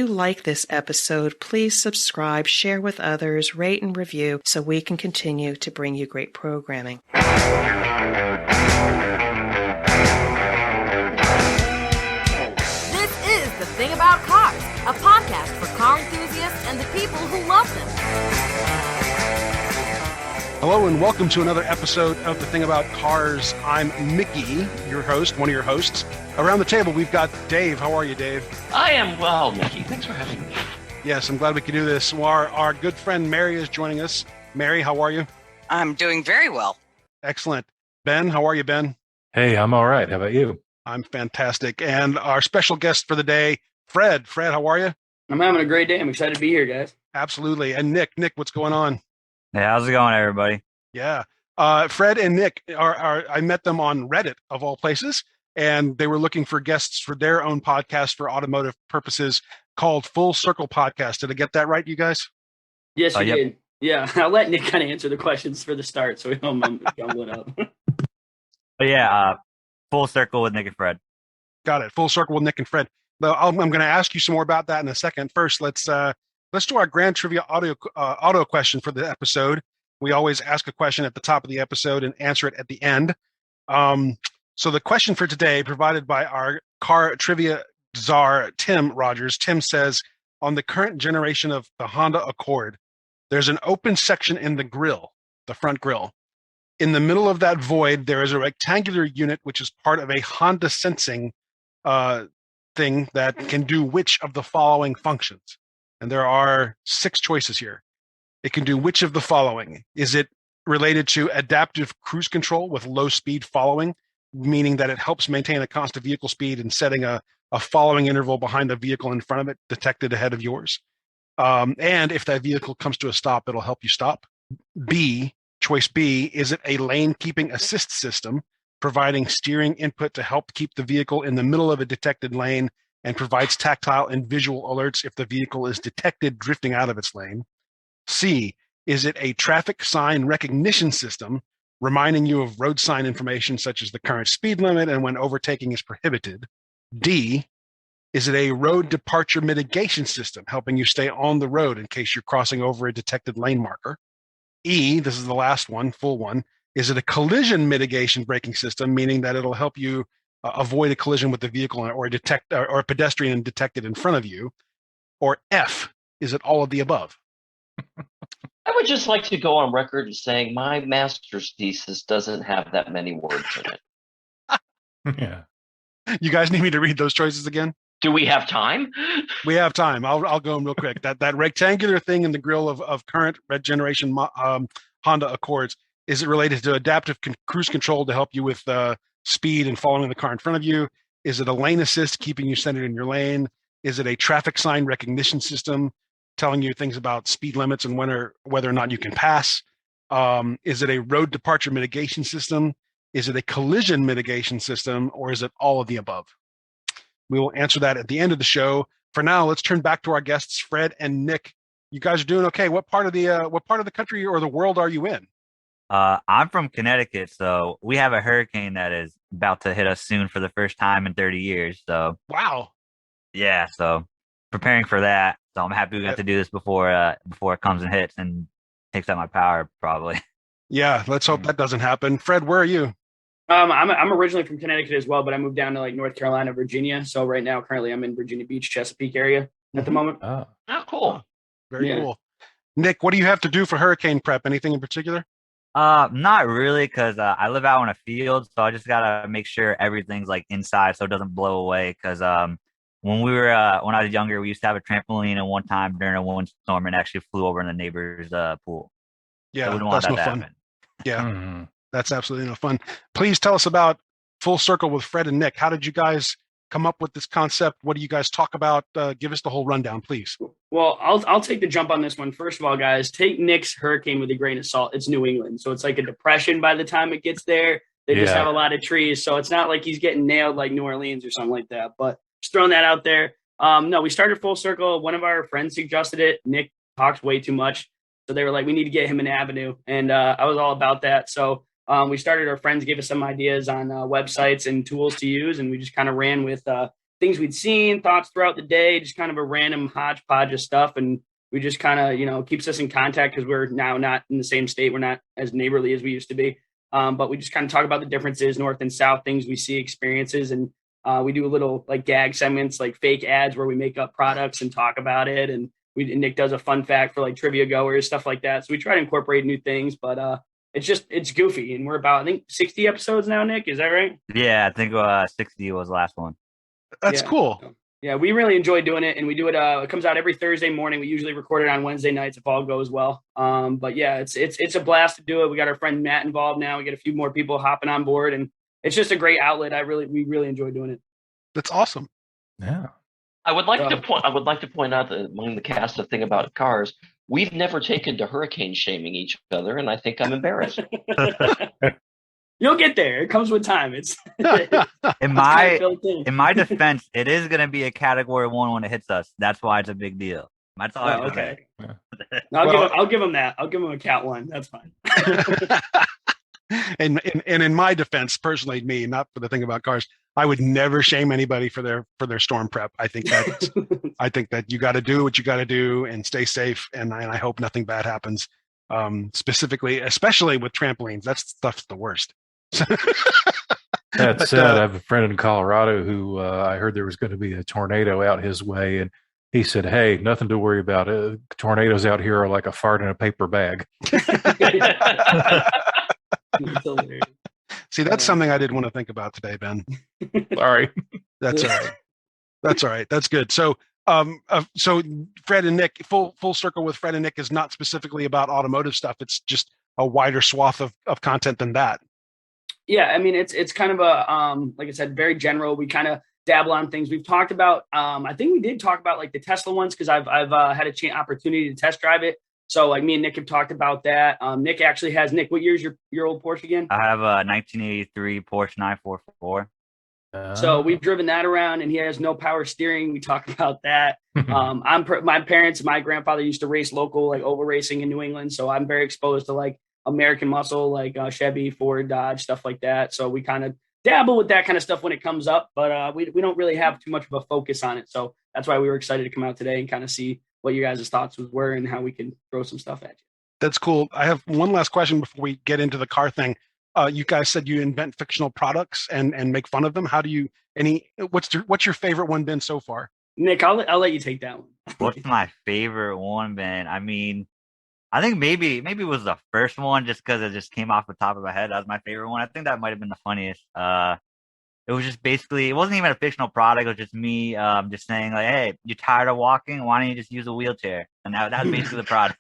you like this episode, please subscribe, share with others, rate and review so we can continue to bring you great programming. This is The Thing About Cars, a podcast for car enthusiasts and the people who love them. Hello and welcome to another episode of The Thing About Cars. I'm Mickey, your host, one of your hosts. Around the table, we've got Dave. How are you, Dave? I am well, Mickey. Thanks for having me. Yes, I'm glad we could do this. Our good friend Mary is joining us. Mary, how are you? I'm doing very well. Excellent. Ben, how are you, Ben? Hey, I'm all right. How about you? I'm fantastic. And our special guest for the day, Fred. Fred, how are you? I'm having a great day. I'm excited to be here, guys. Absolutely. And Nick, what's going on? Hey, how's it going, everybody? Yeah. Fred and Nick I met them on Reddit, of all places, and they were looking for guests for their own podcast for automotive purposes called Full Circle Podcast. Did I get that right, you guys? Yes, you yep. did. Yeah, I'll let Nick kind of answer the questions for the start, so we don't gumble it up. But yeah, Full Circle with Nick and Fred. Got it. Full Circle with Nick and Fred. Though I'm going to ask you some more about that in a second. First, let's do our grand trivia auto question for the episode. We always ask a question at the top of the episode and answer it at the end. So the question for today, provided by our car trivia czar, Tim Rogers. Tim says, on the current generation of the Honda Accord, there's an open section in the grille, the front grille. In the middle of that void, there is a rectangular unit, which is part of a Honda sensing thing that can do which of the following functions? And there are 6 choices here. It can do which of the following? Is it related to adaptive cruise control with low speed following, meaning that it helps maintain a constant vehicle speed and setting a following interval behind the vehicle in front of it detected ahead of yours? And if that vehicle comes to a stop, it'll help you stop. B, choice B, is it a lane keeping assist system, providing steering input to help keep the vehicle in the middle of a detected lane and provides tactile and visual alerts if the vehicle is detected drifting out of its lane? C, is it a traffic sign recognition system, reminding you of road sign information such as the current speed limit and when overtaking is prohibited? D, is it a road departure mitigation system, helping you stay on the road in case you're crossing over a detected lane marker? E, this is the last one, full one, is it a collision mitigation braking system, meaning that it'll help you avoid a collision with the vehicle or a pedestrian detected in front of you? Or F, is it all of the above? I would just like to go on record as saying my master's thesis doesn't have that many words in it. Yeah. You guys need me to read those choices again? Do we have time? We have time. I'll go real quick. That rectangular thing in the grille of current red generation Honda Accords, is it related to adaptive cruise control to help you with speed and following the car in front of you? Is it a lane assist keeping you centered in your lane? Is it a traffic sign recognition system telling you things about speed limits and whether or not you can pass? Is it a road departure mitigation system? Is it a collision mitigation system? Or is it all of the above? We will answer that at the end of the show. For now, let's turn back to our guests, Fred and Nick. You guys are doing okay. What part of the country or the world are you in? I'm from Connecticut, so we have a hurricane that is about to hit us soon for the first time in 30 years. So Wow. yeah, so preparing for that. So I'm happy we got to do this before it comes and hits and takes out my power, probably. Yeah, let's hope that doesn't happen. Fred, where are you? I'm originally from Connecticut as well, but I moved down to like North Carolina, Virginia. So right now, currently, I'm in Virginia Beach, Chesapeake area at the moment. Oh. Oh, cool. Very cool. Nick, what do you have to do for hurricane prep? Anything in particular? Not really, because I live out in a field, so I just gotta make sure everything's like inside so it doesn't blow away. Because when I was younger, we used to have a trampoline, and one time during a windstorm, it actually flew over in the neighbor's pool. Yeah, So we don't want that's that no to fun. happen. Yeah, Mhm. that's absolutely no fun. Please tell us about Full Circle with Fred and Nick. How did you guys come up with this concept? What do you guys talk about? Give us the whole rundown, please. Well, I'll take the jump on this one. First of all, guys, take Nick's hurricane with a grain of salt. It's New England, so it's like a depression by the time it gets there. They just have a lot of trees, so it's not like he's getting nailed like New Orleans or something like that. But just throwing that out there. No, we started Full Circle. One of our friends suggested it. Nick talks way too much, so they were like, we need to get him an avenue, and I was all about that. So we started. Our friends gave us some ideas on websites and tools to use, and we just kind of ran with things we'd seen, thoughts throughout the day, just kind of a random hodgepodge of stuff. And we just kind of, keeps us in contact because we're now not in the same state. We're not as neighborly as we used to be. But we just kind of talk about the differences, north and south, things we see, experiences. And we do a little like gag segments, like fake ads where we make up products and talk about it. And Nick does a fun fact for like trivia goers, stuff like that. So we try to incorporate new things, but it's goofy. And we're about, I think, 60 episodes now, Nick. Is that right? Yeah, I think 60 was the last one. That's cool. Yeah, we really enjoy doing it, and we do it. It comes out every Thursday morning. We usually record it on Wednesday nights if all goes well. But yeah, it's a blast to do it. We got our friend Matt involved now. We get a few more people hopping on board, and it's just a great outlet. We really enjoy doing it. That's awesome. Yeah. I would like to point out that among the cast the thing about cars, we've never taken to hurricane shaming each other, and I think I'm embarrassed. You'll get there. It comes with time. It's in my defense, it is going to be a category 1 when it hits us. That's why it's a big deal. That's all. Okay. I'll give him that. I'll give him a cat 1. That's fine. And in my defense, personally, me, not for the thing about cars, I would never shame anybody for their storm prep. I think that you got to do what you got to do and stay safe. And I hope nothing bad happens. Especially with trampolines, that stuff's the worst. That said, I have a friend in Colorado who I heard there was going to be a tornado out his way, and he said, "Hey, nothing to worry about. Tornadoes out here are like a fart in a paper bag." See, that's something I didn't want to think about today, Ben. Sorry. That's all right. That's all right. That's good. So Fred and Nick, full circle with Fred and Nick is not specifically about automotive stuff. It's just a wider swath of content than that. Yeah, I mean, it's kind of a like I said, very general. We kind of dabble on things. We've talked about. I think we did talk about like the Tesla ones because I've had a opportunity to test drive it. So like me and Nick have talked about that. Nick actually has. Nick, what year's your old Porsche again? I have a 1983 Porsche 944. So we've driven that around, and he has no power steering. We talk about that. My parents, my grandfather used to race local like oval racing in New England, so I'm very exposed to like American muscle, like Chevy, Ford, Dodge, stuff like that. So we kind of dabble with that kind of stuff when it comes up, but we don't really have too much of a focus on it. So that's why we were excited to come out today and kind of see what you guys' thoughts were and how we can throw some stuff at you. That's cool. I have one last question before we get into the car thing. You guys said you invent fictional products and make fun of them. How do you what's your favorite one been so far? Nick, I'll let you take that one. What's my favorite one been? I mean, I think maybe it was the first one just because it just came off the top of my head. That was my favorite one. I think that might have been the funniest. It was just basically, it wasn't even a fictional product. It was just me just saying like, hey, you're tired of walking? Why don't you just use a wheelchair? And that was basically the product.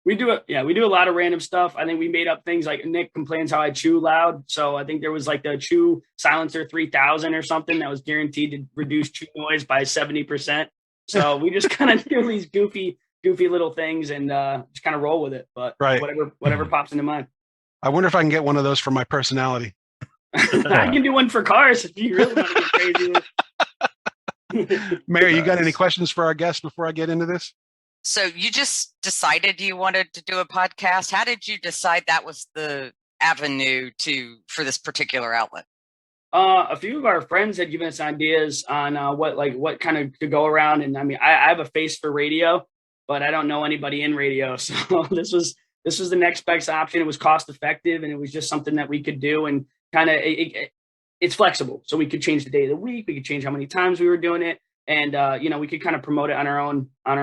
We do a lot of random stuff. I think we made up things like Nick complains how I chew loud. So I think there was like the Chew Silencer 3000 or something that was guaranteed to reduce chew noise by 70%. So we just kind of do these goofy little things and just kind of roll with it. But whatever pops into mind. I wonder if I can get one of those for my personality. I can do one for cars if you really want to get crazy with it. Mary, you got any questions for our guests before I get into this? So you just decided you wanted to do a podcast. How did you decide that was the avenue for this particular outlet? A few of our friends had given us ideas on what kind of to go around. And I mean, I have a face for radio, but I don't know anybody in radio. So this was the next best option. It was cost effective, and it was just something that we could do, and kind of it's flexible. So we could change the day of the week. We could change how many times we were doing it. And, we could kind of promote it on our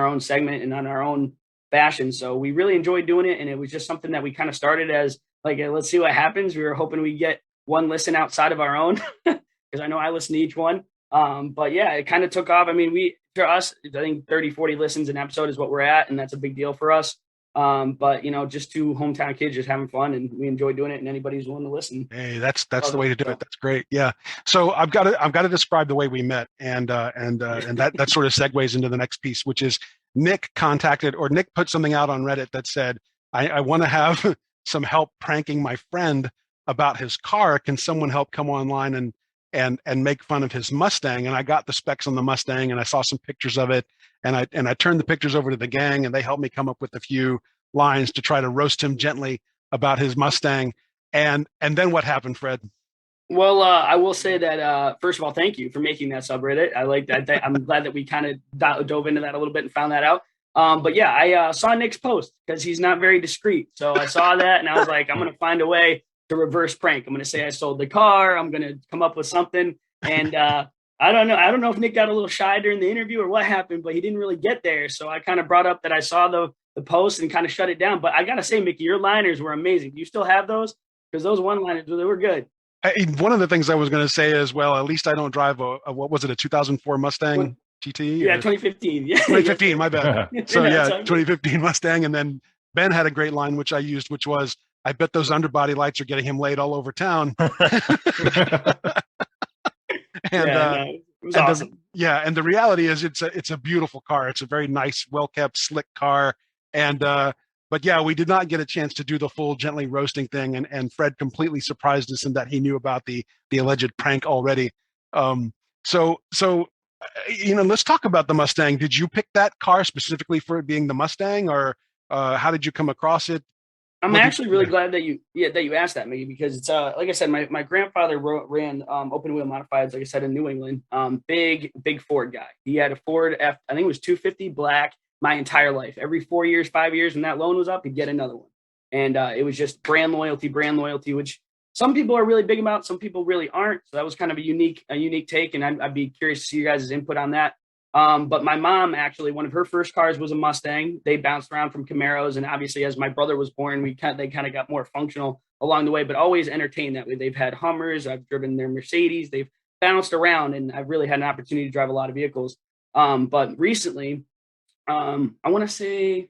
own segment and on our own fashion. So we really enjoyed doing it. And it was just something that we kind of started as like, let's see what happens. We were hoping we get one listen outside of our own because I know I listen to each one. But yeah, it kind of took off. I mean, for us, I think 30, 40 listens an episode is what we're at. And that's a big deal for us. But just two hometown kids just having fun, and we enjoy doing it, and anybody's willing to listen. Hey, that's the way to do it. That's great. Yeah. So I've got to describe the way we met, and that sort of segues into the next piece, which is Nick put something out on Reddit that said, I want to have some help pranking my friend about his car. Can someone help come online and make fun of his Mustang? And I got the specs on the Mustang, and I saw some pictures of it. And I turned the pictures over to the gang, and they helped me come up with a few lines to try to roast him gently about his Mustang. And then what happened, Fred? Well, I will say that first of all, thank you for making that subreddit. I like that. I'm glad that we kind of dove into that a little bit and found that out. But yeah, I saw Nick's post because he's not very discreet. So I saw that and I was like, I'm going to find a way to reverse prank. I'm going to say I sold the car. I'm going to come up with something. And I don't know. I don't know if Nick got a little shy during the interview or what happened, but he didn't really get there. So I kind of brought up that I saw the post and kind of shut it down. But I got to say, Mickey, your liners were amazing. Do you still have those? Because those one-liners, they were good. One of the things I was going to say as well, at least I don't drive what was it, a 2004 Mustang GT? Yeah, 2015. Yeah, 2015, my bad. So Yeah, 2015 Mustang. And then Ben had a great line, which I used, which was, I bet those underbody lights are getting him laid all over town. It was awesome. And the reality is it's a beautiful car. It's a very nice, well-kept, slick car. And but yeah, we did not get a chance to do the full gently roasting thing, and Fred completely surprised us in that he knew about the alleged prank already. So let's talk about the Mustang. Did you pick that car specifically for it being the Mustang, or how did you come across it? I'm actually really glad that you asked that, Mickey, because it's like I said, my grandfather ran open wheel modifieds, like I said, in New England. Big Ford guy. He had a Ford F, I think it was 250 black my entire life. Every 4 years, 5 years, when that loan was up, he'd get another one. And it was just brand loyalty, which some people are really big about, some people really aren't. So that was kind of a unique take, and I'd be curious to see your guys' input on that. But my mom, actually, one of her first cars was a Mustang. They bounced around from Camaros, and obviously, as my brother was born, they kind of got more functional along the way, but always entertained that way. They've had Hummers, I've driven their Mercedes, they've bounced around, and I've really had an opportunity to drive a lot of vehicles. But recently, I want to say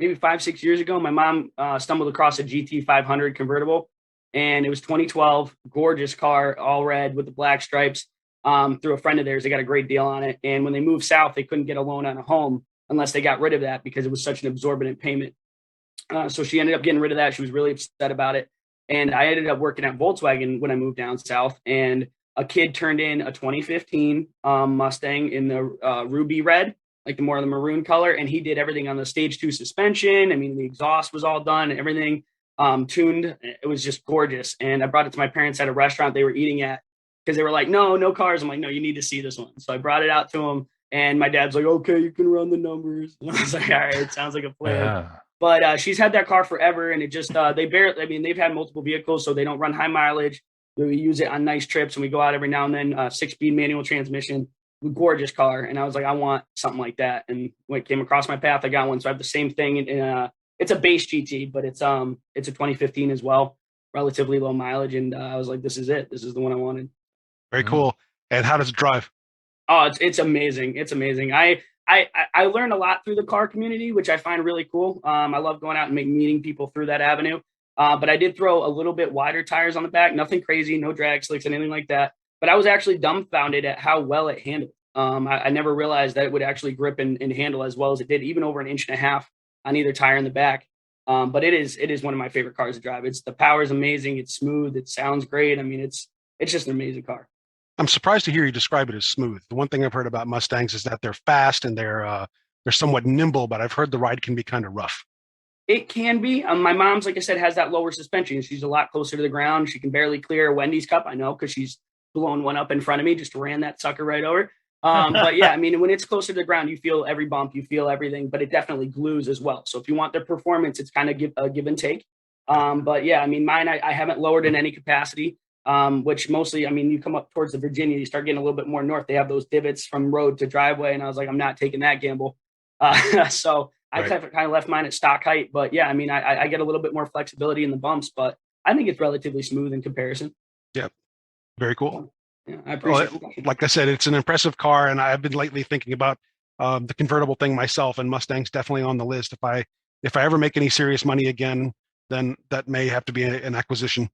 maybe 5-6 years ago, my mom stumbled across a GT 500 convertible, and it was 2012, gorgeous car, all red with the black stripes. Through a friend of theirs, they got a great deal on it. And when they moved south, they couldn't get a loan on a home unless they got rid of that because it was such an exorbitant payment. So she ended up getting rid of that. She was really upset about it. And I ended up working at Volkswagen when I moved down south. And a kid turned in a 2015 Mustang in the ruby red, like the more of the maroon color. And he did everything on the stage 2 suspension. I mean, the exhaust was all done, everything tuned. It was just gorgeous. And I brought it to my parents at a restaurant they were eating at, because they were like, no cars. I'm like, no, you need to see this one. So I brought it out to him, and my dad's like, okay, you can run the numbers. And I was like, all right, it sounds like a plan. Yeah. But she's had that car forever, and it just, they've had multiple vehicles, so they don't run high mileage. We use it on nice trips, and we go out every now and then, 6-speed manual transmission, gorgeous car. And I was like, I want something like that. And when it came across my path, I got one. So I have the same thing. It's a base GT, but it's a 2015 as well, relatively low mileage. And I was like, this is it. This is the one I wanted. Very cool. And how does it drive? Oh, it's amazing. It's amazing. I learned a lot through the car community, which I find really cool. I love going out and meeting people through that avenue. But I did throw a little bit wider tires on the back, nothing crazy, no drag slicks, anything like that. But I was actually dumbfounded at how well it handled. I never realized that it would actually grip and handle as well as it did, even over 1.5 inches on either tire in the back. But it is one of my favorite cars to drive. The power is amazing. It's smooth. It sounds great. I mean, it's just an amazing car. I'm surprised to hear you describe it as smooth. The one thing I've heard about Mustangs is that they're fast and they're somewhat nimble, but I've heard the ride can be kind of rough. It can be. My mom's, like I said, has that lower suspension. She's a lot closer to the ground. She can barely clear a Wendy's cup. I know, because she's blown one up in front of me, just ran that sucker right over. But yeah, I mean, when it's closer to the ground, you feel every bump, you feel everything, but it definitely glues as well. So if you want their performance, it's kind of give and take. But yeah, I mean, mine, I haven't lowered in any capacity. Which mostly, I mean, you come up towards the Virginia, you start getting a little bit more north. They have those divots from road to driveway. And I was like, I'm not taking that gamble. So I kind of left mine at stock height, but yeah, I mean, I get a little bit more flexibility in the bumps, but I think it's relatively smooth in comparison. Yeah. Very cool. Yeah, I appreciate it. Like I said, it's an impressive car, and I've been lately thinking about the convertible thing myself, and Mustang's definitely on the list. If I ever make any serious money again, then that may have to be an acquisition.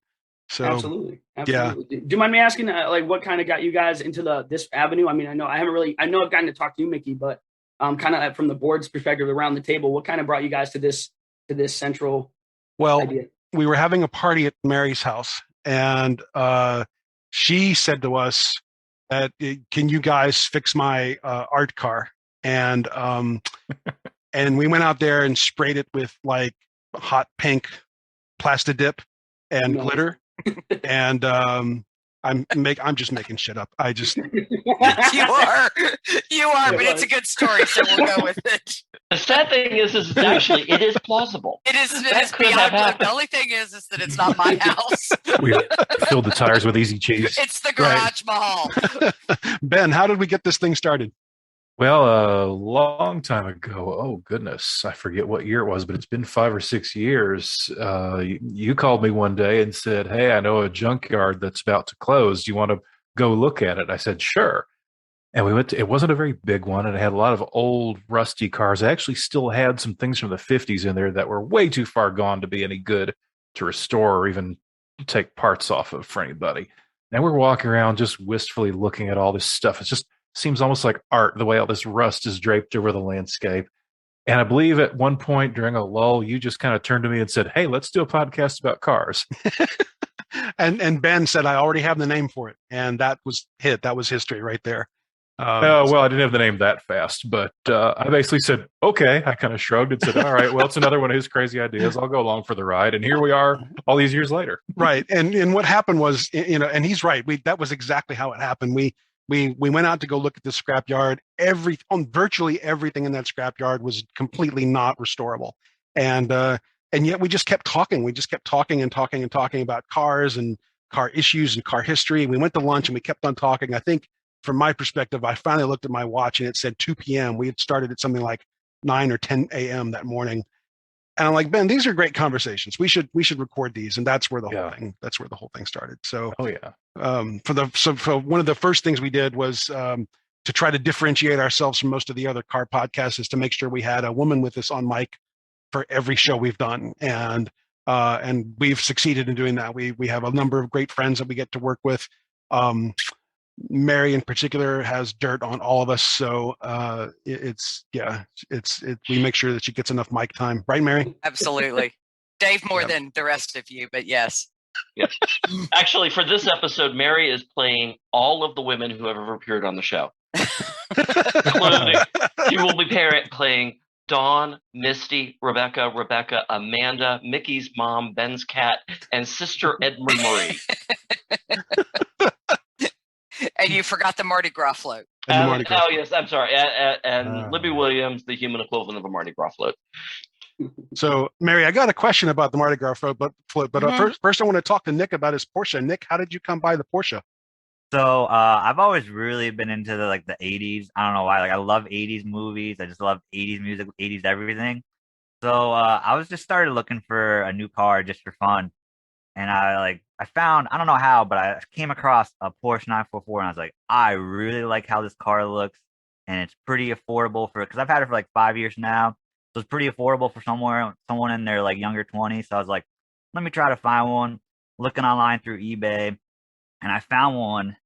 So absolutely. Yeah. Do you mind me asking, like, what kind of got you guys into this avenue? I mean, I know I've gotten to talk to you, Mickey, but kind of from the board's perspective around the table, what kind of brought you guys to this central idea? We were having a party at Mary's house, and she said to us that, can you guys fix my art car? And and we went out there and sprayed it with like hot pink Plastidip and glitter. And I I'm just making shit up. I just you are, but it's a good story, so we'll go with it. The sad thing is it is plausible. It is That could beyond. have happened. The only thing is that it's not my house. We filled the tires with easy cheese. It's the garage mahal. Ben, how did we get this thing started? Well, a long time ago. Oh goodness, I forget what year it was, but it's been 5 or 6 years. You called me one day and said, "Hey, I know a junkyard that's about to close. Do you want to go look at it?" I said, "Sure." And we went to, it wasn't a very big one, and it had a lot of old rusty cars. I actually still had some things from the 50s in there that were way too far gone to be any good to restore or even take parts off of for anybody. And we're walking around just wistfully looking at all this stuff. It just seems almost like art, the way all this rust is draped over the landscape. And I believe at one point during a lull, you just kind of turned to me and said, "Hey, let's do a podcast about cars." and Ben said, "I already have the name for it." And that was history right there. Well, I didn't have the name that fast, but I basically said, "Okay." I kind of shrugged and said, "All right, well, it's another one of his crazy ideas. I'll go along for the ride." And here we are all these years later. Right. And what happened was, and he's right. That was exactly how it happened. We went out to go look at the scrapyard. Virtually everything in that scrapyard was completely not restorable. And yet we just kept talking. We just kept talking and talking and talking about cars and car issues and car history. We went to lunch and we kept on talking. I think from my perspective, I finally looked at my watch and it said 2 p.m. We had started at something like 9 or 10 a.m. that morning. And I'm like, "Ben, these are great conversations. We should record these." And that's where the whole thing started. So, for one of the first things we did was to try to differentiate ourselves from most of the other car podcasts, is to make sure we had a woman with us on mic for every show we've done. And we've succeeded in doing that. We have a number of great friends that we get to work with. Mary in particular has dirt on all of us, so we make sure that she gets enough mic time, right, Mary? Absolutely. Dave more than the rest of you, but yes. Yeah. Actually, for this episode, Mary is playing all of the women who have ever appeared on the show. Including, she will be playing Dawn, Misty, Rebecca, Amanda, Mickey's mom, Ben's cat, and Sister Edmund Marie. And you forgot the Mardi Gras float. Yes, I'm sorry. And Libby Williams, the human equivalent of a Mardi Gras float. So, Mary, I got a question about the Mardi Gras float, but first I want to talk to Nick about his Porsche. Nick, how did you come by the Porsche? So I've always really been into the 80s. I don't know why. I love 80s movies. I just love 80s music, 80s everything. So I was just started looking for a new car just for fun. And I found, I don't know how, but I came across a Porsche 944 and I was like, I really like how this car looks, and it's pretty affordable because I've had it for 5 years now. So it's pretty affordable for someone in their younger 20s. So I was like, let me try to find one. Looking online through eBay, and I found one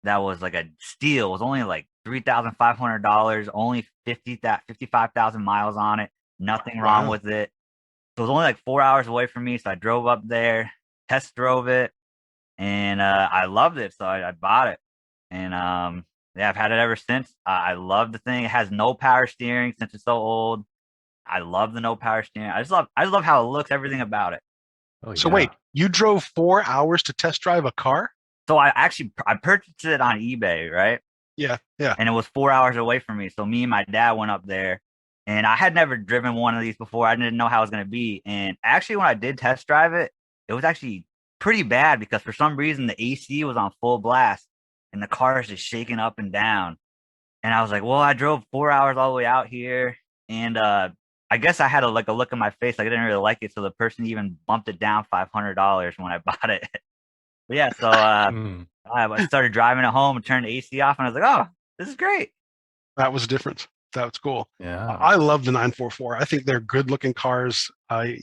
that was a steal. It was only $3,500, only 55,000 miles on it. Nothing wrong with it. So it was only 4 hours away from me. So I drove up there, test drove it, and I loved it. So I bought it, and I've had it ever since. I love the thing. It has no power steering since it's so old. I love the no power steering. I just love how it looks, everything about it. So wait, you drove 4 hours to test drive a car? So I purchased it on eBay, right? Yeah. And it was 4 hours away from me. So me and my dad went up there, and I had never driven one of these before. I didn't know how it was going to be. And actually, when I did test drive it, it was actually pretty bad because for some reason the AC was on full blast and the car is just shaking up and down. And I was like, well, I drove 4 hours all the way out here, and I guess I had a look in my face. I didn't really like it. So the person even bumped it down $500 when I bought it. But yeah, so I started driving it home and turned the AC off, and I was like, oh, this is great. That was a difference. That was cool. Yeah. I love the 944. I think they're good looking cars. I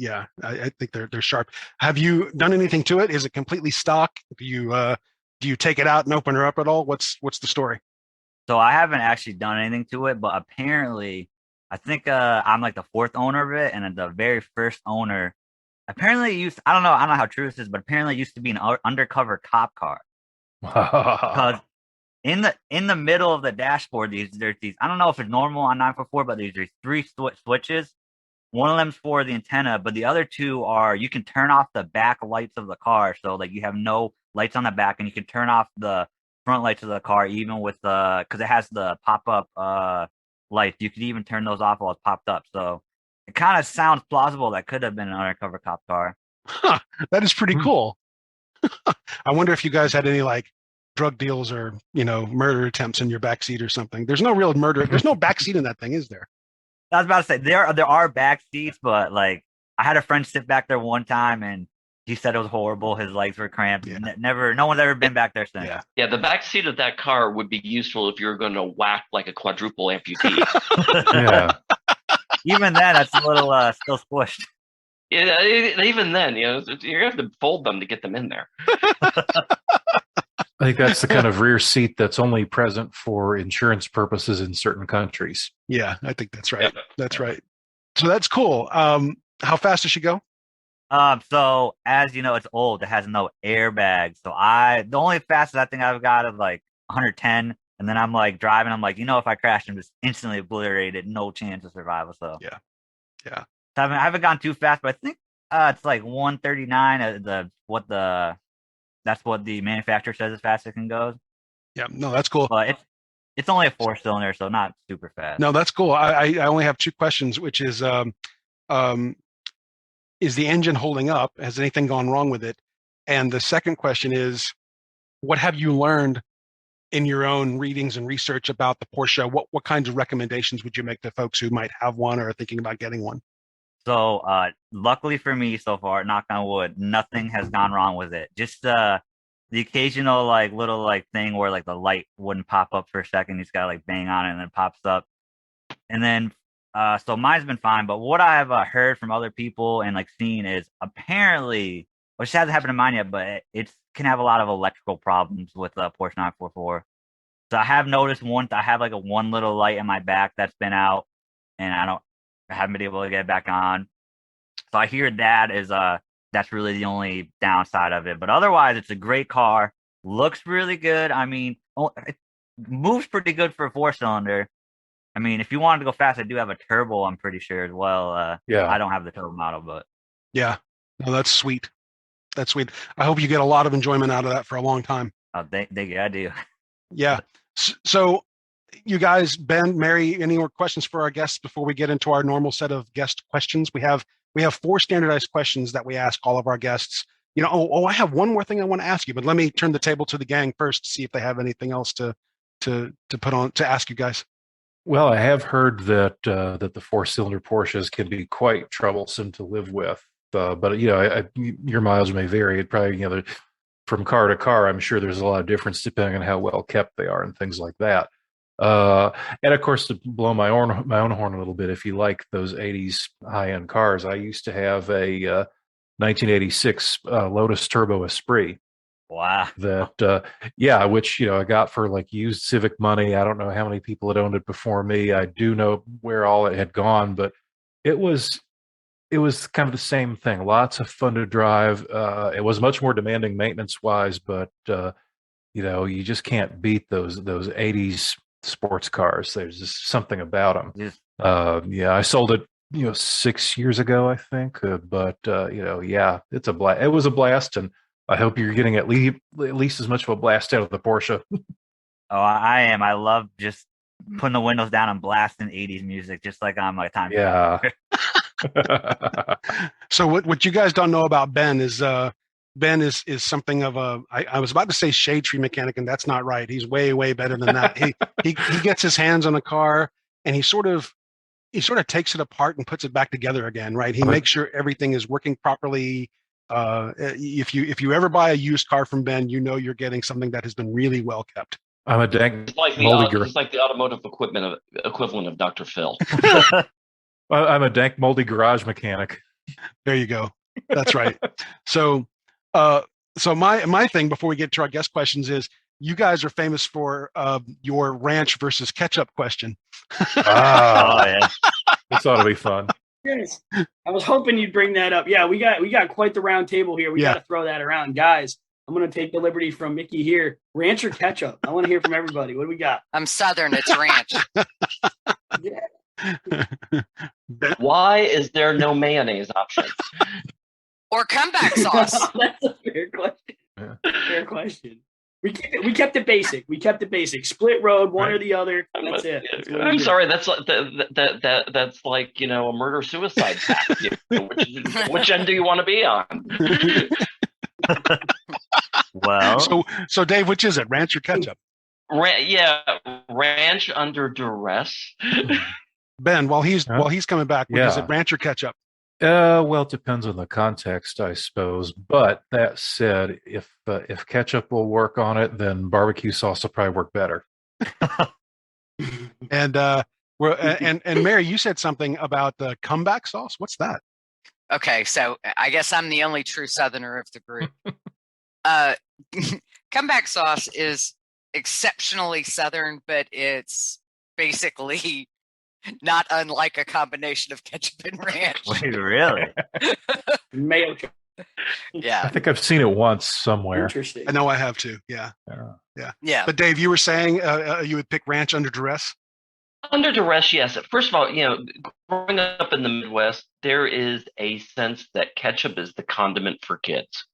think they're sharp. Have you done anything to it? Is it completely stock? Do you take it out and open her up at all? What's the story? So I haven't actually done anything to it, but apparently I think I'm the fourth owner of it, and the very first owner apparently I don't know how true this is, but apparently it used to be an undercover cop car. Because in the middle of the dashboard, there's these, I don't know if it's normal on 944, but there's three switches. One of them's for the antenna, but the other two are, you can turn off the back lights of the car, so you have no lights on the back, and you can turn off the front lights of the car even with the because it has the pop up lights. You could even turn those off while it's popped up. So it kind of sounds plausible that could have been an undercover cop car. Huh, that is pretty cool. I wonder if you guys had any like drug deals or murder attempts in your backseat or something. There's no real murder. There's no backseat in that thing, is there? I was about to say there are back seats, but like I had a friend sit back there one time and he said it was horrible. His legs were cramped. Yeah. No one's ever been back there since. Yeah, the back seat of that car would be useful if you were going to whack like a quadruple amputee. Yeah. Even then, that's a little still squished. Yeah, even then, you're going to have to fold them to get them in there. I think that's the kind of rear seat that's only present for insurance purposes in certain countries. Yeah, I think that's right. That's right. So that's cool. How fast does she go? So as you know, it's old. It has no airbags. So the only fastest I think I've got is like 110, and then I'm like driving. I'm like, if I crash, I'm just instantly obliterated. No chance of survival. So yeah. So I haven't gone too fast, but I think it's like 139. That's what the manufacturer says as fast as it can go. Yeah, no, that's cool. But it's only a 4-cylinder, so not super fast. No, that's cool. I only have two questions, which is the engine holding up? Has anything gone wrong with it? And the second question is, what have you learned in your own readings and research about the Porsche? What kinds of recommendations would you make to folks who might have one or are thinking about getting one? So luckily for me so far, knock on wood, nothing has gone wrong with it. Just the occasional like little like thing where like the light wouldn't pop up for a second. You just gotta like bang on it and then it pops up. And then so mine's been fine. But what I have heard from other people and like seen is apparently, which hasn't happened to mine yet, but it can have a lot of electrical problems with Porsche 944. So I have noticed I have like one little light in my back that's been out, and I haven't been able to get it back on. So I hear that's really the only downside of it. But otherwise, it's a great car. Looks really good. I mean, it moves pretty good for a 4-cylinder. I mean, if you wanted to go fast, I do have a turbo, I'm pretty sure as well. Yeah. I don't have the turbo model, but yeah, no, that's sweet. That's sweet. I hope you get a lot of enjoyment out of that for a long time. I do. Yeah. So you guys, Ben, Mary, any more questions for our guests before we get into our normal set of guest questions? We have 4 standardized questions that we ask all of our guests. I have one more thing I want to ask you, but let me turn the table to the gang first to see if they have anything else to put on to ask you guys. Well, I have heard that the 4-cylinder Porsches can be quite troublesome to live with. But your mileage may vary. It probably from car to car, I'm sure there's a lot of difference depending on how well kept they are and things like that. And of course, to blow my own horn a little bit, if you like those 80s high-end cars, I used to have a 1986 Lotus Turbo Esprit. Wow. Which I got for like used Civic money. I don't know how many people had owned it before me. I do know where all it had gone, but it was kind of the same thing. Lots of fun to drive. It was much more demanding maintenance-wise, but you just can't beat those 80s sports cars. There's just something about them. Yes. I sold it 6 years ago, I think. It's a blast. It was a blast, and I hope you're getting at least as much of a blast out of the Porsche. Oh, I am. I love just putting the windows down and blasting 80s music, just like on my time. Yeah. So what you guys don't know about Ben is Ben is something of I was about to say shade tree mechanic, and that's not right. He's way, way better than that. He gets his hands on a car and he sort of takes it apart and puts it back together again, right? He makes sure everything is working properly. If you ever buy a used car from Ben, you're getting something that has been really well kept. I'm a dank It's like the automotive equivalent of Dr. Phil. I'm a dank moldy garage mechanic. There you go. That's right. So my thing before we get to our guest questions is you guys are famous for your ranch versus ketchup question. Oh, yeah. This ought to be fun. Yes. I was hoping you'd bring that up. Yeah, we got quite the round table here. We got to throw that around. Guys, I'm going to take the liberty from Mickey here. Ranch or ketchup? I want to hear from everybody. What do we got? I'm Southern. It's ranch. Yeah. Why is there no mayonnaise option? Or comeback sauce. That's a fair question. Fair question. We kept it basic. We kept it basic. Split road, one or the other. That's it. I'm sorry. That's like that's like a murder suicide pact. Which end do you want to be on? Well, so Dave, which is it? Ranch or ketchup? Ranch under duress. Ben, while he's coming back, is it ranch or ketchup? Well, it depends on the context, I suppose. But that said, if ketchup will work on it, then barbecue sauce will probably work better. And Mary, you said something about the comeback sauce. What's that? Okay, so I guess I'm the only true Southerner of the group. Comeback sauce is exceptionally Southern, but it's basically not unlike a combination of ketchup and ranch. Wait, really? Mayo. Yeah. I think I've seen it once somewhere. Interesting. I know I have too. Yeah. Yeah. But Dave, you were saying you would pick ranch under duress? Under duress, yes. First of all, growing up in the Midwest, there is a sense that ketchup is the condiment for kids.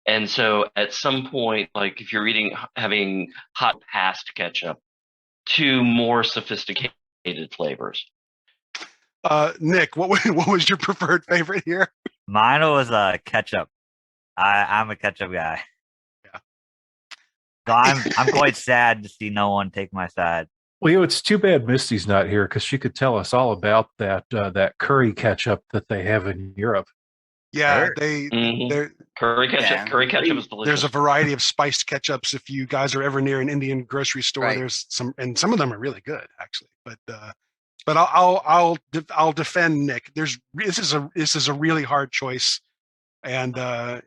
And so at some point, like if you're having hot past ketchup, to more sophisticated flavors. Nick, what was your preferred favorite here? Mine was ketchup. I'm a ketchup guy. Yeah. So I'm quite sad to see no one take my side. Well, it's too bad Misty's not here because she could tell us all about that curry ketchup that they have in Europe. Yeah, curry ketchup. Curry ketchup is delicious. There's a variety of spiced ketchups. If you guys are ever near an Indian grocery store, Right. There's some, and some of them are really good actually. But I'll defend Nick. This is a really hard choice, and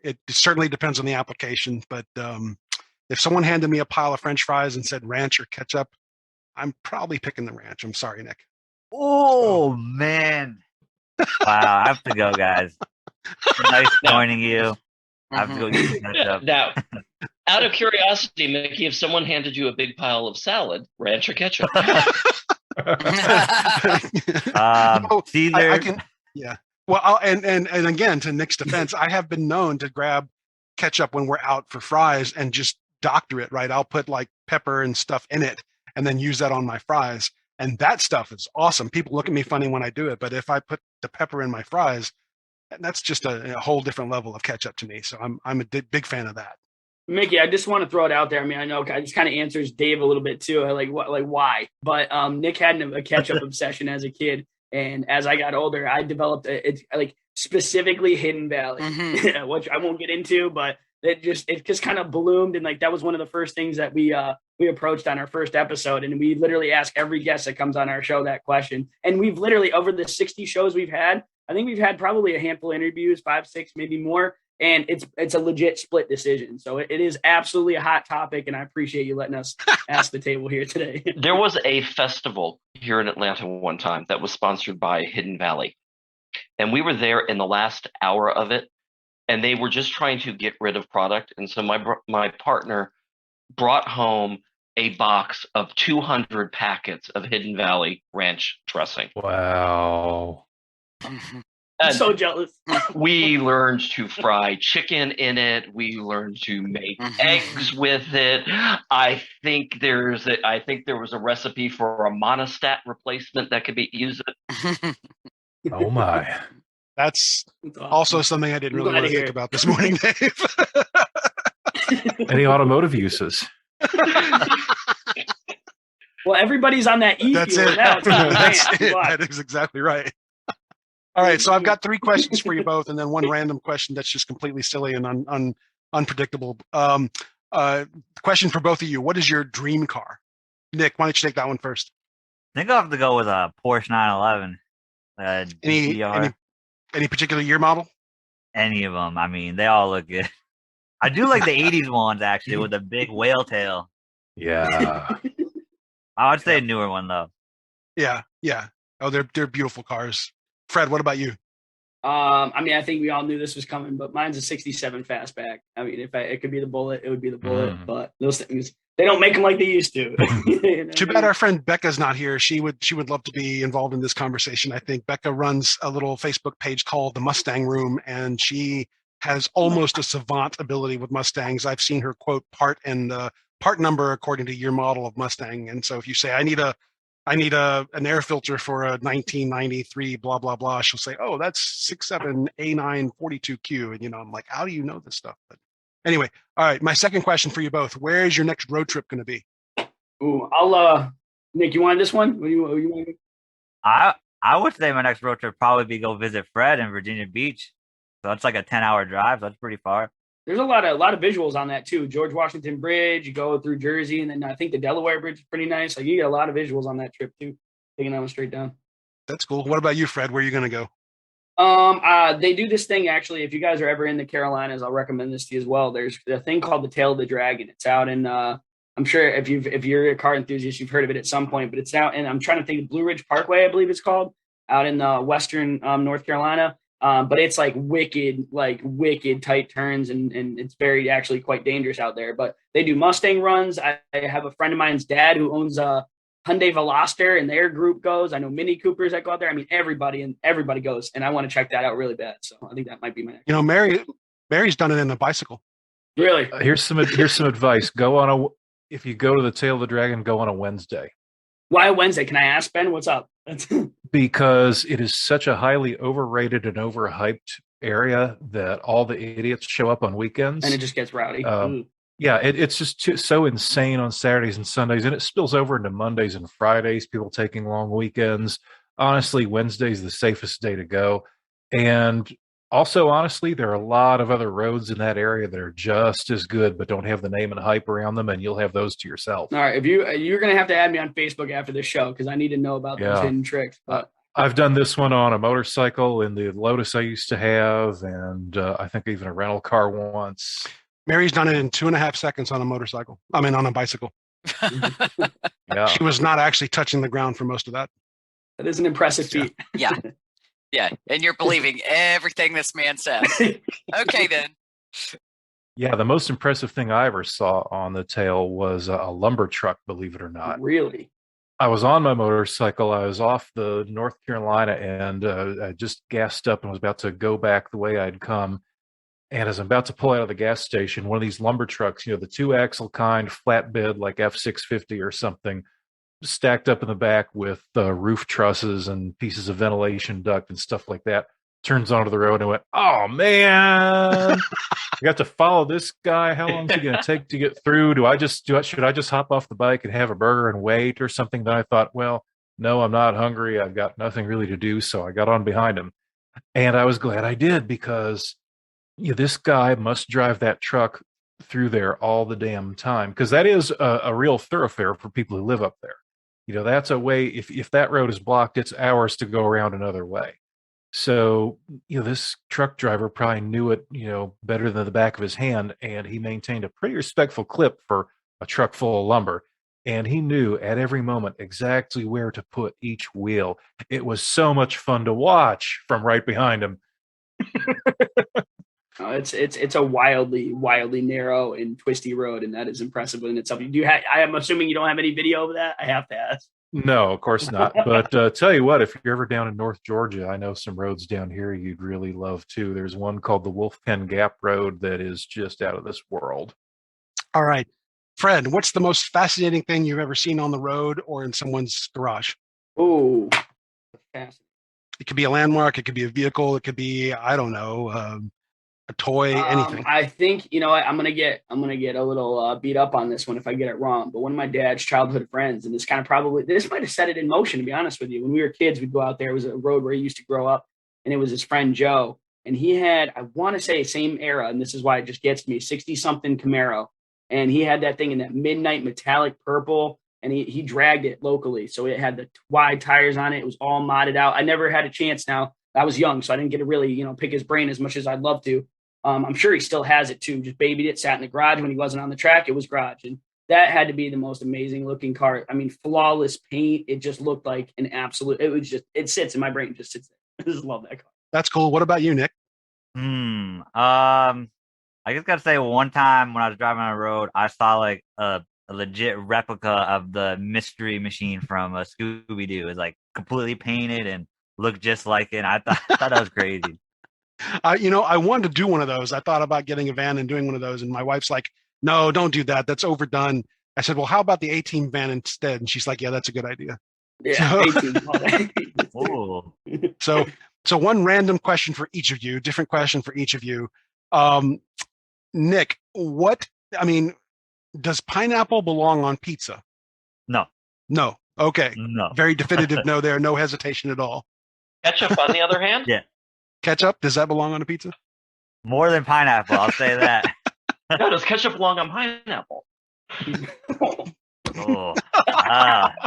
it certainly depends on the application. But if someone handed me a pile of French fries and said ranch or ketchup, I'm probably picking the ranch. I'm sorry, Nick. Oh man! Wow, I have to go, guys. Nice joining you. I have to go get some ketchup. Now, out of curiosity, Mickey, if someone handed you a big pile of salad, ranch or ketchup? Caesar. I can, yeah. Well, and again, to Nick's defense, I have been known to grab ketchup when we're out for fries and just doctor it, right? I'll put like pepper and stuff in it and then use that on my fries. And that stuff is awesome. People look at me funny when I do it, but if I put the pepper in my fries, that's just a whole different level of ketchup to me. So I'm a big fan of that. Mickey, I just want to throw it out there. I mean, I know this kind of answers Dave a little bit too. Like why? But Nick had a ketchup obsession as a kid, and as I got older, I developed it's like specifically Hidden Valley, which I won't get into, but it just kind of bloomed, and like that was one of the first things that we approached on our first episode, and we literally ask every guest that comes on our show that question. And we've literally, over the 60 shows we've had, I think we've had probably a handful of interviews, 5, 6, maybe more. And it's a legit split decision. So it is absolutely a hot topic, and I appreciate you letting us ask the table here today. There was a festival here in Atlanta one time that was sponsored by Hidden Valley. And we were there in the last hour of it, and they were just trying to get rid of product. And so my partner brought home a box of 200 packets of Hidden Valley ranch dressing. Wow. I'm so jealous. We learned to fry chicken in it. We learned to make eggs with it. I think there was a recipe for a monostat replacement that could be used. Oh my. That's awesome. Also something I didn't really want to think about this morning, Dave. Any automotive uses? Well, everybody's on that That's fuel it. now. That's it. That is exactly right. All right, so I've got 3 questions for you both, and then one random question that's just completely silly and unpredictable. Question for both of you: what is your dream car? Nick, why don't you take that one first? I think I'll have to go with a Porsche 911. Any particular year model? Any of them. I mean, they all look good. I do like the 80s ones, actually, with the big whale tail. Yeah. I would say a newer one, though. Yeah. Oh, they're beautiful cars. Fred, what about you? I mean, I think we all knew this was coming, but mine's a 67 fastback. I mean, if it could be the Bullet, it would be the Bullet. But those things, they don't make them like they used to. Too bad our friend Becca's not here. She would love to be involved in this conversation. I think Becca runs a little Facebook page called the Mustang Room, and she has almost a savant ability with Mustangs. I've seen her quote part and part number according to year model of Mustang. And so if you say, I need an air filter for a 1993, blah, blah, blah, she'll say, oh, that's 67A942Q. And, I'm like, how do you know this stuff? But anyway, all right. My second question for you both, where is your next road trip going to be? Ooh, Nick, you want this one? What do you want? I would say my next road trip would probably be go visit Fred in Virginia Beach. So that's like a 10-hour drive. So that's pretty far. There's a lot of visuals on that too. George Washington Bridge, you go through Jersey, and then I think the Delaware Bridge is pretty nice. Like you get a lot of visuals on that trip too, taking that one straight down. That's cool. What about you, Fred? Where are you going to go? They do this thing actually. If you guys are ever in the Carolinas, I'll recommend this to you as well. There's a thing called the Tail of the Dragon. It's out in I'm sure if you're a car enthusiast, you've heard of it at some point. But it's out, and I'm trying to think of Blue Ridge Parkway, I believe it's called, out in western North Carolina. But it's like wicked tight turns, and it's very actually quite dangerous out there. But they do Mustang runs. I have a friend of mine's dad who owns a Hyundai Veloster, and their group goes. I know Mini Coopers that go out there. I mean, everybody goes, and I want to check that out really bad. So I think that might be my next. Mary's done it in a bicycle. Really? Here's some advice. If you go to the Tail of the Dragon, go on a Wednesday. Why Wednesday? Can I ask Ben? What's up? Because it is such a highly overrated and overhyped area that all the idiots show up on weekends. And it just gets rowdy. Yeah, it's just so insane on Saturdays and Sundays, and it spills over into Mondays and Fridays, people taking long weekends. Honestly, Wednesday's the safest day to go. And also, honestly, there are a lot of other roads in that area that are just as good, but don't have the name and hype around them, and you'll have those to yourself. All right, if you're going to have to add me on Facebook after this show because I need to know about those hidden tricks. But I've done this one on a motorcycle in the Lotus I used to have, and I think even a rental car once. Mary's done it in 2.5 seconds on a motorcycle. I mean, on a bicycle. Yeah. She was not actually touching the ground for most of that. That is an impressive feat. Yeah. Yeah. And you're believing everything this man says. Okay, then. Yeah. The most impressive thing I ever saw on the tail was a lumber truck, believe it or not. Really? I was on my motorcycle. I was off the North Carolina and I just gassed up and was about to go back the way I'd come. And as I'm about to pull out of the gas station, one of these lumber trucks, the 2-axle kind, flatbed, like F650 or something, stacked up in the back with roof trusses and pieces of ventilation duct and stuff like that, turns onto the road and went, oh, man, I got to follow this guy. How long is it going to take to get through? Should I just hop off the bike and have a burger and wait or something? Then I thought, well, no, I'm not hungry. I've got nothing really to do. So I got on behind him. And I was glad I did because this guy must drive that truck through there all the damn time because that is a real thoroughfare for people who live up there. That's a way, if that road is blocked, it's hours to go around another way. So, this truck driver probably knew it, better than the back of his hand, and he maintained a pretty respectful clip for a truck full of lumber. And he knew at every moment exactly where to put each wheel. It was so much fun to watch from right behind him. It's a wildly narrow and twisty road, and that is impressive in itself. I am assuming you don't have any video of that. I have to ask. No, of course not. But tell you what, if you're ever down in North Georgia, I know some roads down here you'd really love too. There's one called the Wolf Pen Gap Road that is just out of this world. All right, Fred, what's the most fascinating thing you've ever seen on the road or in someone's garage? Oh, fascinating. It could be a landmark. It could be a vehicle. It could be, I don't know, a toy, anything. I think I'm gonna get a little beat up on this one if I get it wrong. But one of my dad's childhood friends, and this might have set it in motion. To be honest with you, when we were kids, we'd go out there. It was a road where he used to grow up, and it was his friend Joe, and he had, I want to say, same era, and this is why it just gets me, 60-something Camaro, and he had that thing in that midnight metallic purple, and he dragged it locally, so it had the wide tires on it. It was all modded out. I never had a chance. Now I was young, so I didn't get to really pick his brain as much as I'd love to. I'm sure he still has it too. Just babied it, sat in the garage when he wasn't on the track. It was garage. And that had to be the most amazing looking car. I mean, flawless paint. It just looked like an absolute, it sits in my brain, just sits there. I just love that car. That's cool. What about you, Nick? I just got to say one time when I was driving on the road, I saw like a legit replica of the Mystery Machine from Scooby-Doo. It was like completely painted and looked just like it. I thought that was crazy. I wanted to do one of those. I thought about getting a van and doing one of those, and my wife's like, "No, don't do that. That's overdone." I said, "Well, how about the A-Team van instead?" And she's like, "Yeah, that's a good idea." Yeah, So, 18. Ooh. so, so one random question for each of you, different question for each of you. Um, Nick, does pineapple belong on pizza? No. No. Okay. No. Very definitive no there. No hesitation at all. Ketchup, on the other hand, Yeah. Ketchup, does that belong on a pizza? More than pineapple, I'll say that. no, does ketchup belong on pineapple? Oh.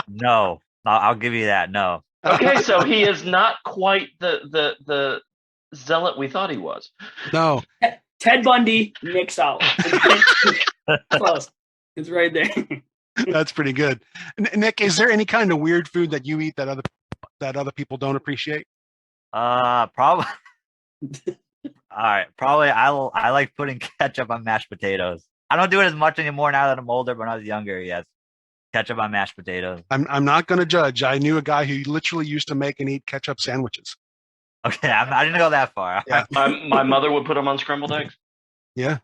No. I'll give you that. No. Okay, so he is not quite the zealot we thought he was. No. Ted Bundy, Nick Solid. Close. It's right there. That's pretty good. Nick, is there any kind of weird food that you eat that other people don't appreciate? Probably. All right. Probably I like putting ketchup on mashed potatoes. I don't do it as much anymore now that I'm older, but when I was younger, yes. Ketchup on mashed potatoes. I'm not going to judge. I knew a guy who literally used to make and eat ketchup sandwiches. Okay, I didn't go that far. Yeah. My mother would put them on scrambled eggs. Yeah.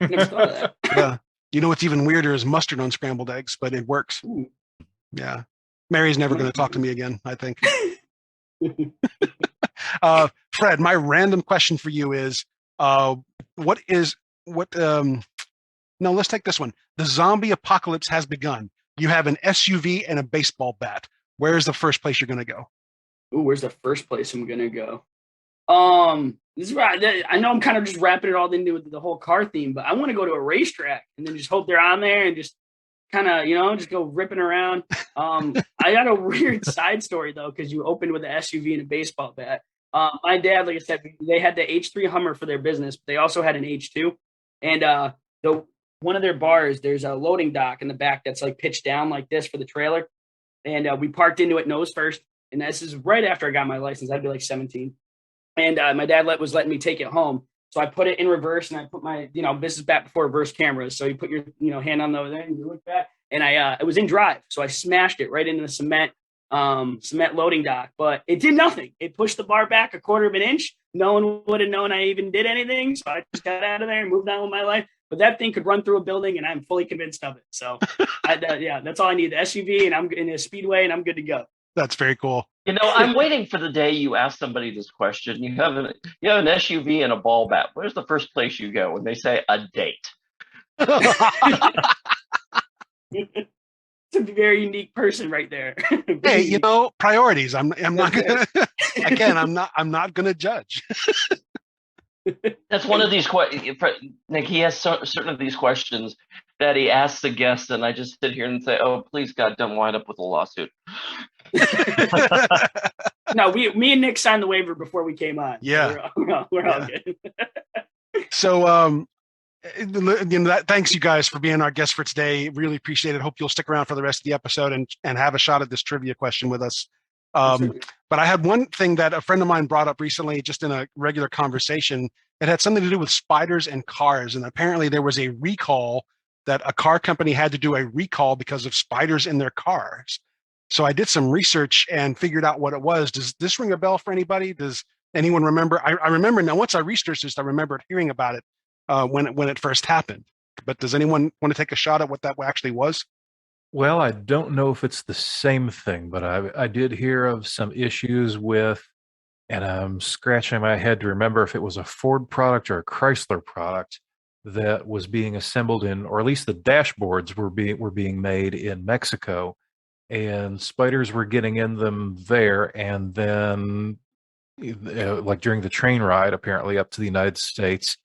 Never thought of that. Yeah. You know what's even weirder is mustard on scrambled eggs, but it works. Ooh. Yeah. Mary's never going to talk to me again, I think. Fred, my random question for you is, no, let's take this one. The zombie apocalypse has begun. You have an SUV and a baseball bat. Where's the first place you're going to go? Ooh, where's the first place I'm gonna go? This is right. I know I'm kind of just wrapping it all into the whole car theme, but I want to go to a racetrack and then just hope they're on there and just kind of, just go ripping around. I got a weird side story though, because you opened with an SUV and a baseball bat. My dad, like I said, they had the H3 Hummer for their business, but they also had an H2, and one of their bars, there's a loading dock in the back that's like pitched down like this for the trailer, and we parked into it nose first. And this is right after I got my license. I'd be like 17. And my dad was letting me take it home. So I put it in reverse and I put my, this is back before reverse cameras. So you put your, hand on the there and you look back. And it was in drive. So I smashed it right into the cement loading dock. But it did nothing. It pushed the bar back 1/4 of an inch. No one would have known I even did anything. So I just got out of there and moved on with my life. But that thing could run through a building and I'm fully convinced of it. So that's all I need. The SUV and I'm in a speedway and I'm good to go. That's very cool. I'm waiting for the day you ask somebody this question. You have an SUV and a ball bat. Where's the first place you go? And they say a date. It's a very unique person right there. Hey, priorities. I'm not gonna again, I'm not gonna judge. That's one of these questions. Nick, he has certain of these questions that he asks the guest, and I just sit here and say, "Oh, please, God, don't wind up with a lawsuit." No, me and Nick signed the waiver before we came on. Yeah, we're all good. So, thanks you guys for being our guest for today. Really appreciate it. Hope you'll stick around for the rest of the episode and have a shot at this trivia question with us. But I had one thing that a friend of mine brought up recently, just in a regular conversation. It had something to do with spiders and cars, and apparently there was a recall that a car company had to do a recall because of spiders in their cars. So I did some research and figured out what it was. Does this ring a bell for anybody? Does anyone remember? I remember now. Once I researched this, I remembered hearing about it when it first happened. But does anyone want to take a shot at what that actually was? Well, I don't know if it's the same thing, but I did hear of some issues with, and I'm scratching my head to remember if it was a Ford product or a Chrysler product that was being assembled in, or at least the dashboards were being made in Mexico, and spiders were getting in them there, and then like during the train ride, apparently up to the United States,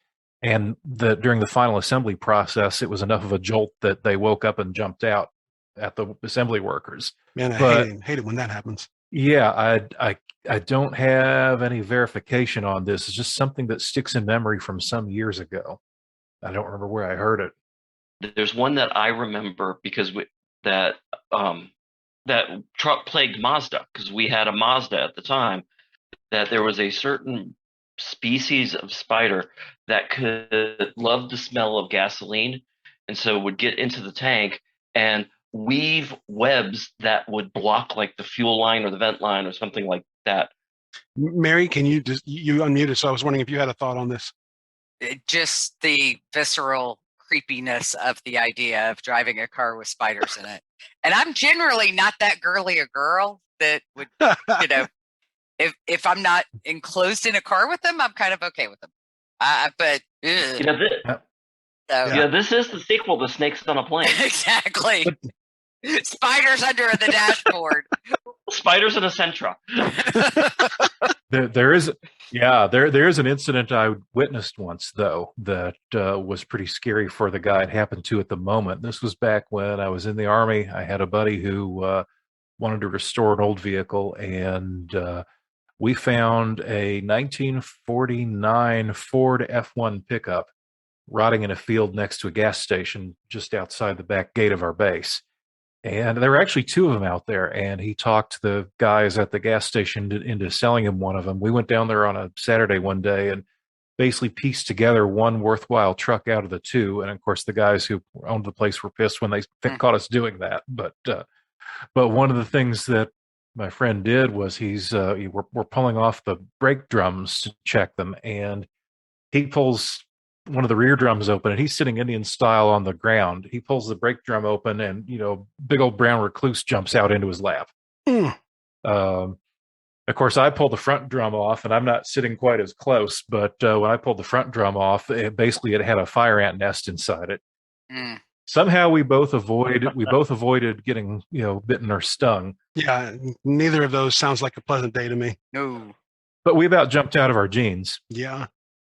and during the final assembly process, it was enough of a jolt that they woke up and jumped out at the assembly workers. Man, I hate it when that happens. Yeah, I don't have any verification on this. It's just something that sticks in memory from some years ago. I don't remember where I heard it. There's one that I remember because that truck plagued Mazda, because we had a Mazda at the time, that there was a certain species of spider that could love the smell of gasoline, and so would get into the tank and weave webs that would block like the fuel line or the vent line or something like that. Mary, can you unmuted? So I was wondering if you had a thought on this. Just the visceral creepiness of the idea of driving a car with spiders in it. And I'm generally not that girly a girl that would, if I'm not enclosed in a car with them, I'm kind of okay with them. But this is the sequel to Snakes on a Plane. Exactly. Spiders under the dashboard. Spiders in a Sentra. There is an incident I witnessed once, though, that was pretty scary for the guy it happened to at the moment. This was back when I was in the Army. I had a buddy who wanted to restore an old vehicle, and we found a 1949 Ford F1 pickup rotting in a field next to a gas station just outside the back gate of our base. And there were actually two of them out there, and he talked the guys at the gas station into selling him one of them. We went down there on a Saturday one day and basically pieced together one worthwhile truck out of the two. And of course, the guys who owned the place were pissed when they caught us doing that. But one of the things that my friend did was we're pulling off the brake drums to check them, and he pulls one of the rear drums open, and he's sitting Indian style on the ground. He pulls the brake drum open, and big old brown recluse jumps out into his lap. Of course, I pulled the front drum off, and I'm not sitting quite as close. But when I pulled the front drum off, it had a fire ant nest inside it. Somehow we both avoided getting bitten or stung. Yeah, neither of those sounds like a pleasant day to me. No, but we about jumped out of our jeans. Yeah,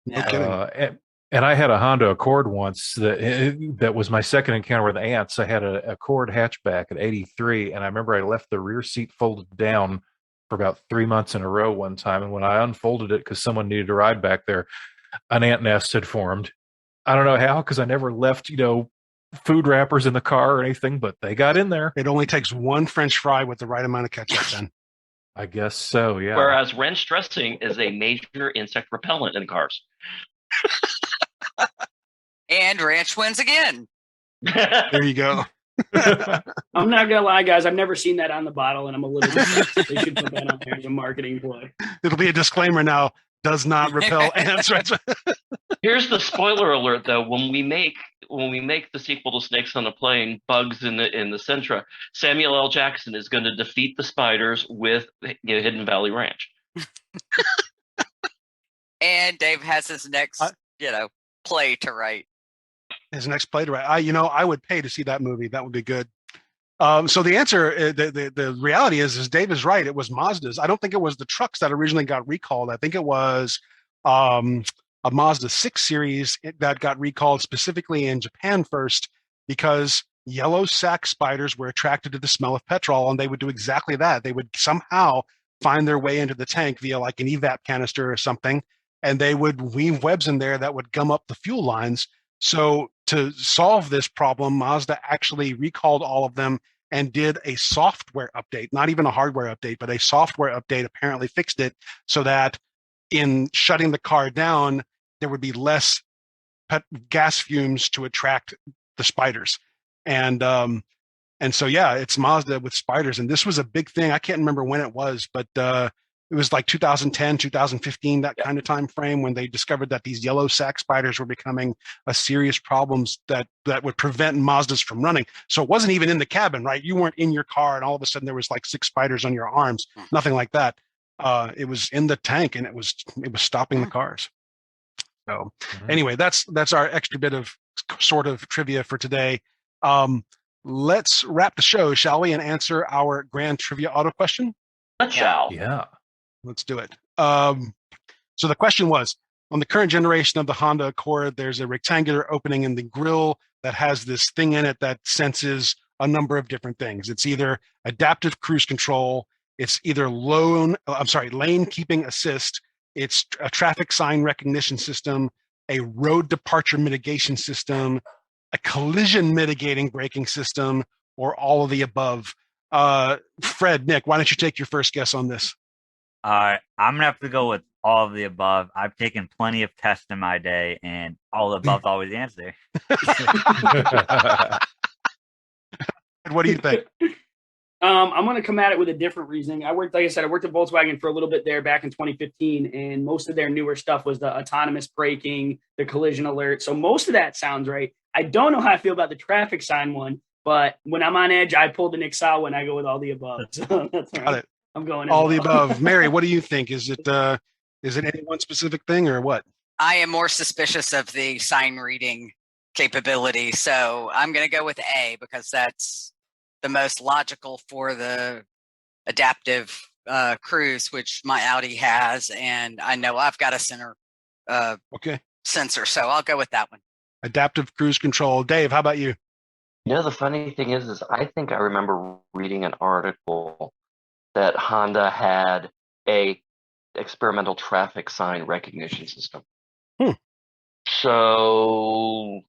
no kidding. And I had a Honda Accord once that was my second encounter with ants. I had a Accord hatchback at 83, and I remember I left the rear seat folded down for about 3 months in a row one time. And when I unfolded it because someone needed a ride back there, an ant nest had formed. I don't know how, because I never left, food wrappers in the car or anything, but they got in there. It only takes one French fry with the right amount of ketchup then. I guess so, yeah. Whereas ranch dressing is a major insect repellent in cars. And ranch wins again. There you go. I'm not gonna lie, guys. I've never seen that on the bottle, and I'm a little bit. They should put that on there as a marketing play. It'll be a disclaimer now. Does not repel ants. Here's the spoiler alert, though. When we make the sequel to Snakes on a Plane, Bugs in the Sentra, Samuel L. Jackson is going to defeat the spiders with Hidden Valley Ranch. And Dave has his next, play to write. His next play to write. I would pay to see that movie. That would be good. So the answer, the reality is Dave is right. It was Mazda's. I don't think it was the trucks that originally got recalled. I think it was a Mazda 6 series that got recalled specifically in Japan first, because yellow sac spiders were attracted to the smell of petrol, and they would do exactly that. They would somehow find their way into the tank via like an evap canister or something, and they would weave webs in there that would gum up the fuel lines. So to solve this problem, Mazda actually recalled all of them and did a software update, not even a hardware update, but a software update apparently fixed it so that in shutting the car down, there would be less gas fumes to attract the spiders. And so, yeah, it's Mazda with spiders. And this was a big thing. I can't remember when it was, but it was like 2010, 2015, that kind of time frame, when they discovered that these yellow sac spiders were becoming a serious problem that would prevent Mazdas from running. So it wasn't even in the cabin, right? You weren't in your car and all of a sudden there was like 6 spiders on your arms, nothing like that. It was in the tank, and it was stopping the cars. So anyway, that's our extra bit of sort of trivia for today. Let's wrap the show, shall we, and answer our grand trivia auto question? Let's shall. Yeah. Let's do it. So the question was, on the current generation of the Honda Accord, there's a rectangular opening in the grille that has this thing in it that senses a number of different things. It's either adaptive cruise control, it's either lane keeping assist, it's a traffic sign recognition system, a road departure mitigation system, a collision mitigating braking system, or all of the above. Fred, Nick, why don't you take your first guess on this? I'm going to have to go with all of the above. I've taken plenty of tests in my day, and all the above is always the answer. What do you think? I'm going to come at it with a different reasoning. I worked at Volkswagen for a little bit there back in 2015, and most of their newer stuff was the autonomous braking, the collision alert. So most of that sounds right. I don't know how I feel about the traffic sign one, but when I'm on edge, I pull the Nick Sawa and I go with all the above. So that's Got it. I'm going all the above. Mary, what do you think? Is it any one specific thing or what? I am more suspicious of the sign reading capability, so I'm going to go with A because that's the most logical for the adaptive cruise, which my Audi has, and I know I've got a center sensor, so I'll go with that one. Adaptive cruise control. Dave, how about you? The funny thing is I think I remember reading an article that Honda had a experimental traffic sign recognition system. So,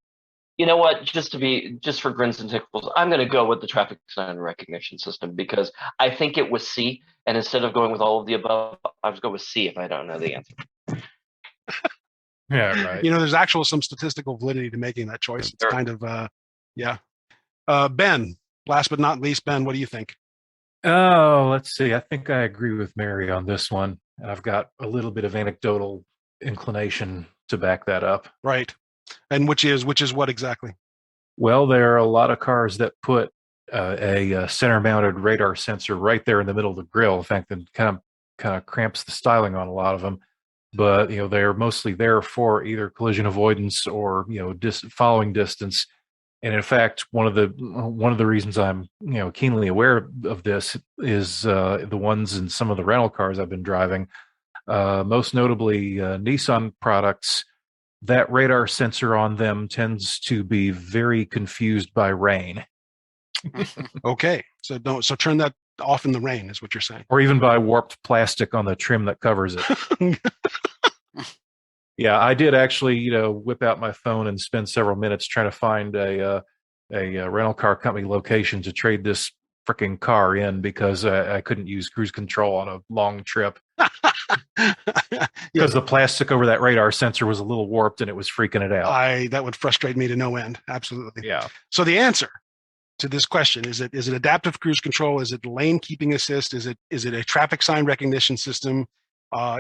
you know what? Just for grins and tickles, I'm going to go with the traffic sign recognition system because I think it was C, and instead of going with all of the above, I was going with C if I don't know the answer. Yeah, right. There's some statistical validity to making that choice. It's kind of, Ben, last but not least, Ben, what do you think? Oh, let's see. I think I agree with Mary on this one. I've got a little bit of anecdotal inclination to back that up. Right. And which is what exactly? Well, there are a lot of cars that put a center-mounted radar sensor right there in the middle of the grille. In fact, it kind of cramps the styling on a lot of them. But they're mostly there for either collision avoidance or following distance. And in fact, one of the reasons I'm keenly aware of this is the ones in some of the rental cars I've been driving, most notably Nissan products. That radar sensor on them tends to be very confused by rain. Okay, so turn that off in the rain is what you're saying, or even by warped plastic on the trim that covers it. Yeah, I did actually, whip out my phone and spend several minutes trying to find a rental car company location to trade this freaking car in because I couldn't use cruise control on a long trip because the plastic over that radar sensor was a little warped and it was freaking it out. That would frustrate me to no end. Absolutely. Yeah. So the answer to this question is it adaptive cruise control? Is it lane keeping assist? Is it a traffic sign recognition system?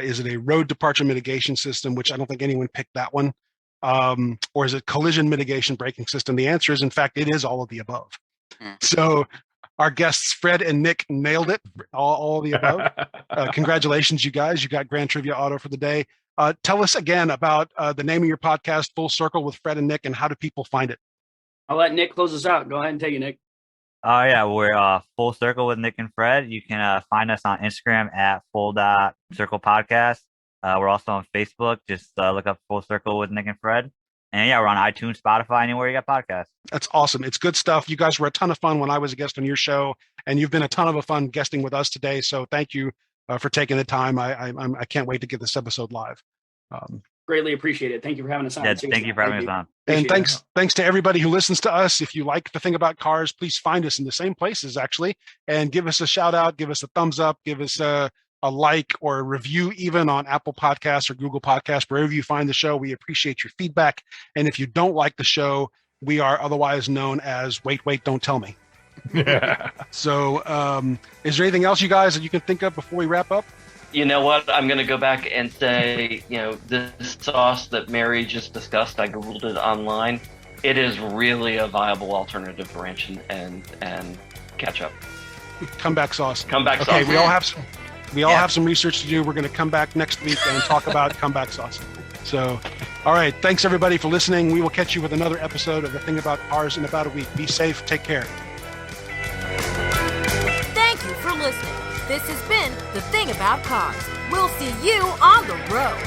Is it a road departure mitigation system, which I don't think anyone picked that one? Or is it collision mitigation braking system? The answer is, in fact, it is all of the above. So our guests, Fred and Nick, nailed it, all of the above. Congratulations, you guys. You got Grand Trivia Auto for the day. Tell us again about the name of your podcast, Full Circle with Fred and Nick, and how do people find it? I'll let Nick close us out. Go ahead and take it, Nick. Oh, yeah. We're Full Circle with Nick and Fred. You can find us on Instagram at full.circle podcast. We're also on Facebook. Just look up Full Circle with Nick and Fred. And yeah, we're on iTunes, Spotify, anywhere you got podcasts. That's awesome. It's good stuff. You guys were a ton of fun when I was a guest on your show, and you've been a ton of fun guesting with us today. So thank you for taking the time. I can't wait to get this episode live. Greatly appreciate it. Thank you for having us on. Yeah, thank you for having us on. And thanks to everybody who listens to us. If you like the thing about cars, please find us in the same places, actually, and give us a shout out, give us a thumbs up, give us a like or a review even on Apple Podcasts or Google Podcasts, wherever you find the show. We appreciate your feedback. And if you don't like the show, we are otherwise known as Wait, Don't Tell Me. Yeah. So is there anything else, you guys, that you can think of before we wrap up? You know what? I'm going to go back and say, this sauce that Mary just discussed, I Googled it online. It is really a viable alternative to ranch and ketchup. Comeback sauce. Comeback sauce. Okay, we all have some research to do. We're going to come back next week and talk about comeback sauce. So, all right. Thanks, everybody, for listening. We will catch you with another episode of The Thing About Cars in about a week. Be safe. Take care. Thank you for listening. This has been The Thing About Cars. We'll see you on the road.